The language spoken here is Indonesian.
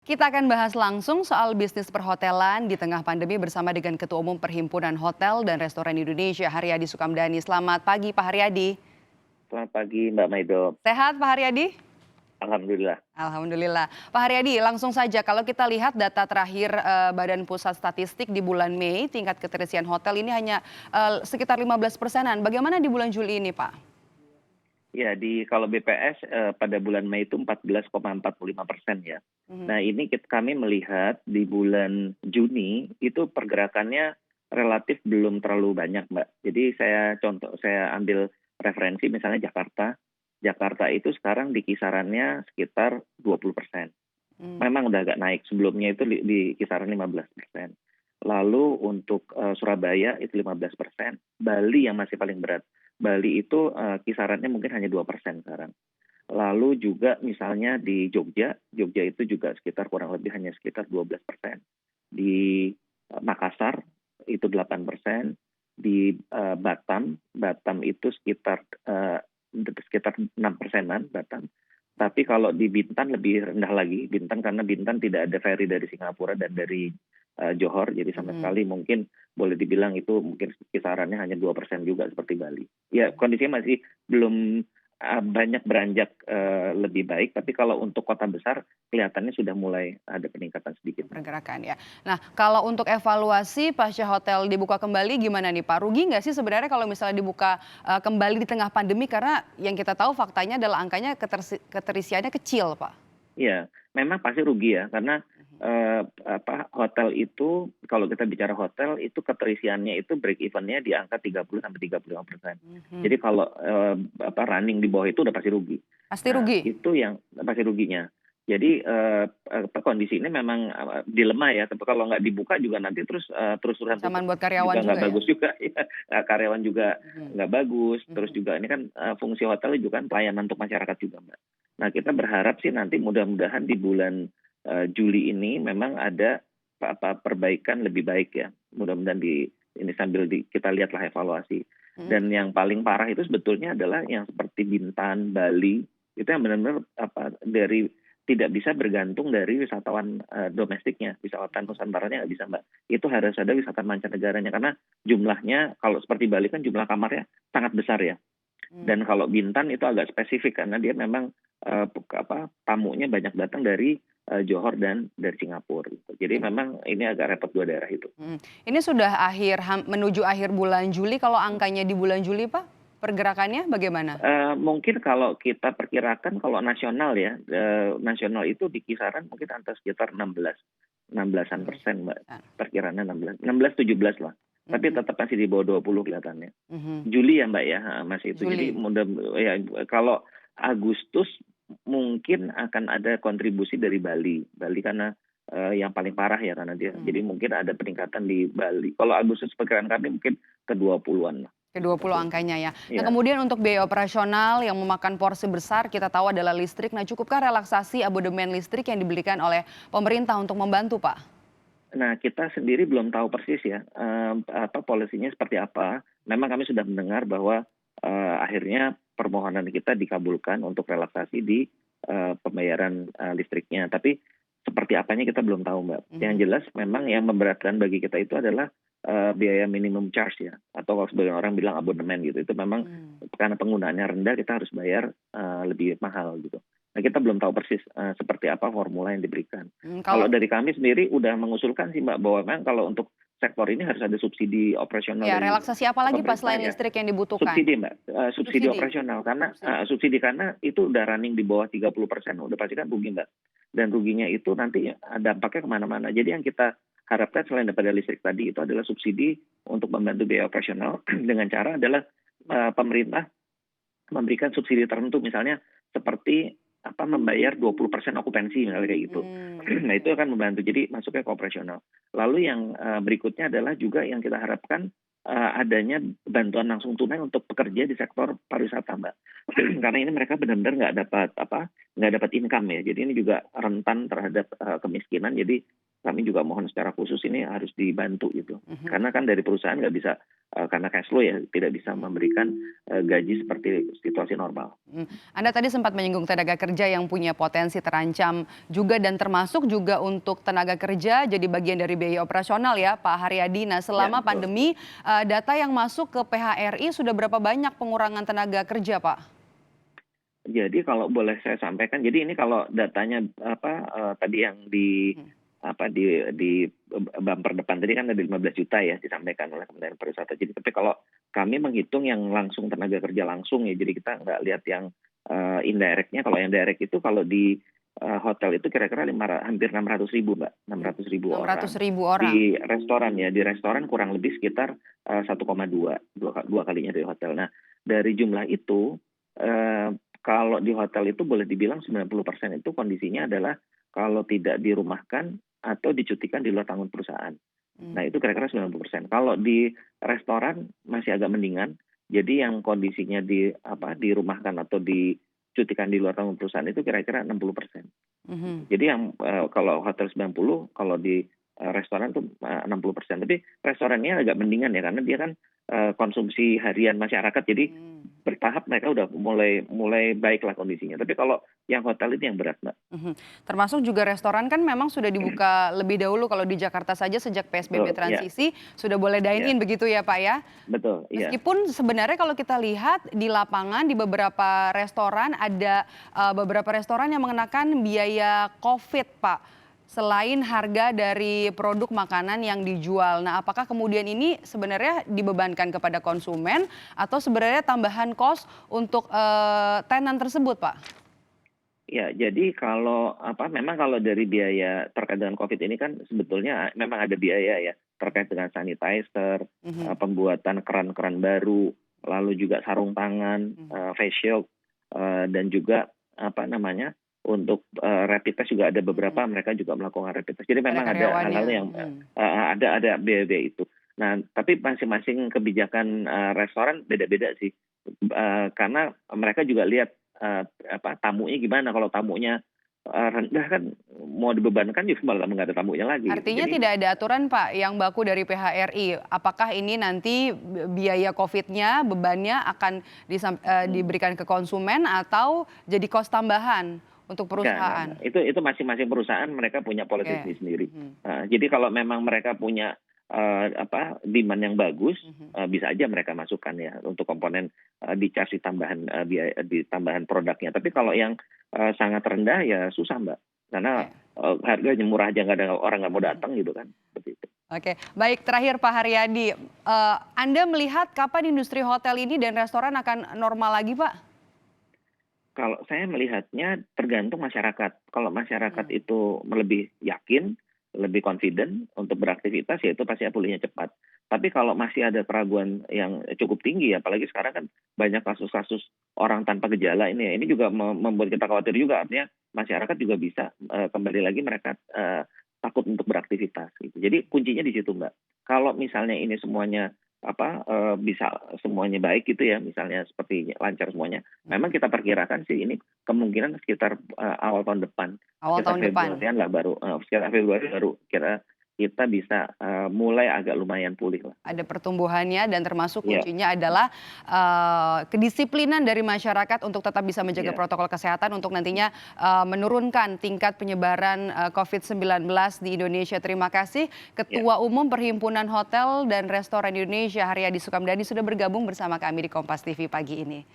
Kita akan bahas langsung soal bisnis perhotelan di tengah pandemi bersama dengan Ketua Umum Perhimpunan Hotel dan Restoran Indonesia, Haryadi Sukamdhani. Selamat pagi, Pak Haryadi. Selamat pagi Mbak Maido. Sehat, Pak Haryadi? Alhamdulillah. Alhamdulillah. Pak Haryadi, langsung saja kalau kita lihat data terakhir Badan Pusat Statistik di bulan Mei, tingkat keterisian hotel ini hanya sekitar 15%-an. Bagaimana di bulan Juli ini, Pak? Ya, kalau BPS pada bulan Mei itu 14,45% ya. Nah ini kami melihat di bulan Juni itu pergerakannya relatif belum terlalu banyak Mbak. Jadi saya ambil referensi misalnya Jakarta. Jakarta itu sekarang di kisarannya sekitar 20%. Memang udah agak naik, sebelumnya itu di kisaran 15%. Lalu untuk Surabaya itu 15%, Bali yang masih paling berat. Bali itu kisarannya mungkin hanya 2% sekarang. Lalu juga misalnya di Jogja itu juga sekitar kurang lebih hanya sekitar 12%. Di Makassar itu 8%, di Batam itu sekitar 6%-an Batam. Tapi kalau di Bintan lebih rendah lagi, Bintan karena Bintan tidak ada ferry dari Singapura dan dari Johor, jadi sama sekali mungkin boleh dibilang itu mungkin kisarannya hanya 2% juga seperti Bali. Ya kondisinya masih belum banyak beranjak lebih baik, tapi kalau untuk kota besar kelihatannya sudah mulai ada peningkatan sedikit. Pergerakan ya. Nah kalau untuk evaluasi pasca hotel dibuka kembali gimana nih Pak? Rugi nggak sih sebenarnya kalau misalnya dibuka kembali di tengah pandemi karena yang kita tahu faktanya adalah angkanya keterisiannya kecil Pak. Iya, memang pasti rugi ya karena hotel itu kalau kita bicara hotel itu keterisiannya itu break even-nya di angka 30-35%. Jadi kalau running di bawah itu udah pasti rugi. Pasti Nah, rugi. itu yang pasti ruginya. Jadi kondisi ini memang dilema ya, tapi kalau nggak dibuka juga nanti terus-terusan Ancaman buat karyawan juga nggak juga ya? bagus juga. Ya. Karyawan juga nggak bagus. Terus juga ini kan fungsi hotel juga kan pelayanan untuk masyarakat juga Mbak. Nah kita berharap sih nanti mudah-mudahan di bulan Juli ini memang ada perbaikan lebih baik ya. Mudah-mudahan ini sambil kita lihatlah evaluasi. Dan yang paling parah itu sebetulnya adalah yang seperti Bintan, Bali itu yang benar-benar dari tidak bisa bergantung dari wisatawan domestiknya, wisatawan Nusantaranya nggak bisa Mbak. Itu harus ada wisatawan mancanegaranya karena jumlahnya kalau seperti Bali kan jumlah kamarnya sangat besar ya. Dan kalau Bintan itu agak spesifik karena dia memang tamunya banyak datang dari Johor dan dari Singapura. Jadi memang ini agak repot dua daerah itu. Ini sudah menuju akhir bulan Juli. Kalau angkanya di bulan Juli Pak, pergerakannya bagaimana? Mungkin kalau kita perkirakan kalau nasional ya, nasional itu di kisaran mungkin antara sekitar 16-an persen Mbak. Perkiraannya 16-17 lah. Tapi tetap masih di bawah 20 kelihatannya. Juli ya Mbak ya, masih itu. Juli. Jadi ya kalau Agustus mungkin akan ada kontribusi dari Bali. Bali karena yang paling parah ya karena dia. Jadi mungkin ada peningkatan di Bali. Kalau Agustus perkiraan kami mungkin ke 20-an lah. Ke 20 angkanya ya. Nah kemudian untuk biaya operasional yang memakan porsi besar kita tahu adalah listrik. Nah cukupkah relaksasi abodemen listrik yang diberikan oleh pemerintah untuk membantu Pak? Nah kita sendiri belum tahu persis ya polisinya seperti apa. Memang kami sudah mendengar bahwa akhirnya permohonan kita dikabulkan untuk relaksasi di pembayaran listriknya. Tapi seperti apanya kita belum tahu Mbak. Yang jelas memang yang memberatkan bagi kita itu adalah biaya minimum charge ya. Atau kalau sebagian orang bilang abonemen gitu. Itu memang karena penggunaannya rendah kita harus bayar lebih mahal gitu. Nah kita belum tahu persis seperti apa formula yang diberikan. Kalau dari kami sendiri udah mengusulkan sih Mbak bahwa memang kalau untuk sektor ini harus ada subsidi operasional. Ya relaksasi apa lagi Pak selain listrik yang dibutuhkan? Subsidi Mbak, subsidi operasional karena subsidi karena itu udah running di bawah 30%, udah pasti kan rugi Mbak. Dan ruginya itu nanti dampaknya kemana-mana. Jadi yang kita harapkan selain daripada listrik tadi itu adalah subsidi untuk membantu biaya operasional dengan cara adalah pemerintah memberikan subsidi tertentu misalnya seperti membayar 20% okupansi misalnya kayak gitu. Nah itu akan membantu jadi masuknya ke operasional. Lalu yang berikutnya adalah juga yang kita harapkan adanya bantuan langsung tunai untuk pekerja di sektor pariwisata Mbak. Karena ini mereka benar-benar nggak dapat income ya. Jadi ini juga rentan terhadap kemiskinan. Jadi kami juga mohon secara khusus ini harus dibantu gitu. Mhm. Karena kan dari perusahaan nggak bisa, karena cash flow ya, tidak bisa memberikan, gaji seperti situasi normal. Mhm. Anda tadi sempat menyinggung tenaga kerja yang punya potensi terancam juga dan termasuk juga untuk tenaga kerja jadi bagian dari biaya operasional ya Pak Haryadi. Nah Ya, selama betul. pandemi data yang masuk ke PHRI sudah berapa banyak pengurangan tenaga kerja Pak? Jadi kalau boleh saya sampaikan, jadi ini kalau datanya tadi yang di Mhm. bumper depan tadi kan ada 15 juta ya disampaikan oleh Kementerian Pariwisata. Jadi tapi kalau kami menghitung yang langsung tenaga kerja langsung ya, jadi kita nggak lihat yang indirect-nya. Kalau yang direct itu kalau di hotel itu kira-kira hampir 600.000 Mbak, 600.000 orang. 600.000 orang. Di restoran ya, di restoran kurang lebih sekitar 1,2 dua kalinya dari hotel. Nah dari jumlah itu, kalau di hotel itu boleh dibilang 90% itu kondisinya adalah kalau tidak dirumahkan atau dicutikan di luar tanggung perusahaan. Mmm. Nah itu kira-kira 90%. Kalau di restoran masih agak mendingan, jadi yang kondisinya dirumahkan atau dicutikan di luar tanggung perusahaan itu kira-kira 60%. Mhm. Jadi yang, kalau hotel 90, kalau di, restoran tuh, 60%. Tapi restorannya agak mendingan ya, karena dia kan, konsumsi harian masyarakat, jadi Mmm. bertahap mereka udah mulai mulai baiklah kondisinya. Tapi kalau yang hotel itu yang berat, Mbak. Mhm. Termasuk juga restoran kan memang sudah dibuka lebih dahulu kalau di Jakarta saja sejak PSBB Betul, iya transisi sudah boleh dine iya, in begitu ya Pak ya? betul, iya. Meskipun sebenarnya kalau kita lihat di lapangan di beberapa restoran ada, beberapa restoran yang mengenakan biaya Covid, Pak, selain harga dari produk makanan yang dijual. Nah, apakah kemudian ini sebenarnya dibebankan kepada konsumen atau sebenarnya tambahan kos untuk, tenan tersebut, Pak? Ya, jadi kalau memang kalau dari biaya terkait dengan Covid ini kan sebetulnya memang ada biaya ya, terkait dengan sanitizer, Mhm. pembuatan keran-keran baru, lalu juga sarung tangan, Mhm. face shield, dan juga untuk, rapid test juga ada beberapa Mhm. mereka juga melakukan rapid test. Jadi Pada memang ada karyawannya. hal-hal yang, Mhm. ada biaya-biaya itu. Nah, tapi masing-masing kebijakan, restoran beda-beda sih, karena mereka juga lihat tamunya gimana. Kalau tamunya, rendah kan mau dibebankan juga malah nggak ada tamunya lagi gitu. Artinya Jadi tidak ada aturan Pak yang baku dari PHRI, apakah ini nanti biaya Covid-nya, bebannya akan mhm, diberikan ke konsumen atau jadi kos tambahan untuk enggak. perusahaan? Itu masing-masing perusahaan mereka punya policy Oke. sendiri-sendiri. Mhm. Jadi kalau memang mereka punya, demand yang bagus, Mhm. bisa aja mereka masukkan ya untuk komponen, di-charge di tambahan, biaya di tambahan produknya. Tapi kalau yang, sangat rendah ya susah Mbak, karena, Oke. harganya murah aja nggak ada orang nggak mau Mhm. datang gitu kan, seperti itu. Oke, baik terakhir Pak Haryadi, Anda melihat kapan industri hotel ini dan restoran akan normal lagi Pak? Kalau saya melihatnya tergantung masyarakat. Kalau masyarakat Mhm. itu lebih yakin, lebih confident untuk beraktivitas, ya itu pasti pulihnya cepat. Tapi kalau masih ada keraguan yang cukup tinggi, apalagi sekarang kan banyak kasus-kasus orang tanpa gejala ini ya, ini juga membuat kita khawatir juga. Artinya masyarakat juga bisa, kembali lagi mereka, takut untuk beraktivitas gitu. Jadi kuncinya di situ, Mbak. Kalau misalnya ini semuanya bisa semuanya baik gitu ya, misalnya seperti lancar semuanya. Memang Mhm. kita perkirakan sih ini kemungkinan sekitar, awal tahun depan, Awal sekitar tahun depan. Februarian lah baru, sekitar Februari baru kira kita bisa, mulai agak lumayan pulih lah Ada gitu. pertumbuhannya dan termasuk Iya kuncinya adalah, kedisiplinan dari masyarakat untuk tetap bisa menjaga iya protokol kesehatan untuk nantinya, menurunkan tingkat penyebaran, COVID-19 di Indonesia. Terima kasih iya. Ketua Umum Perhimpunan Hotel dan Restoran Indonesia Haryadi Sukamdhani sudah bergabung bersama kami di Kompas TV pagi ini.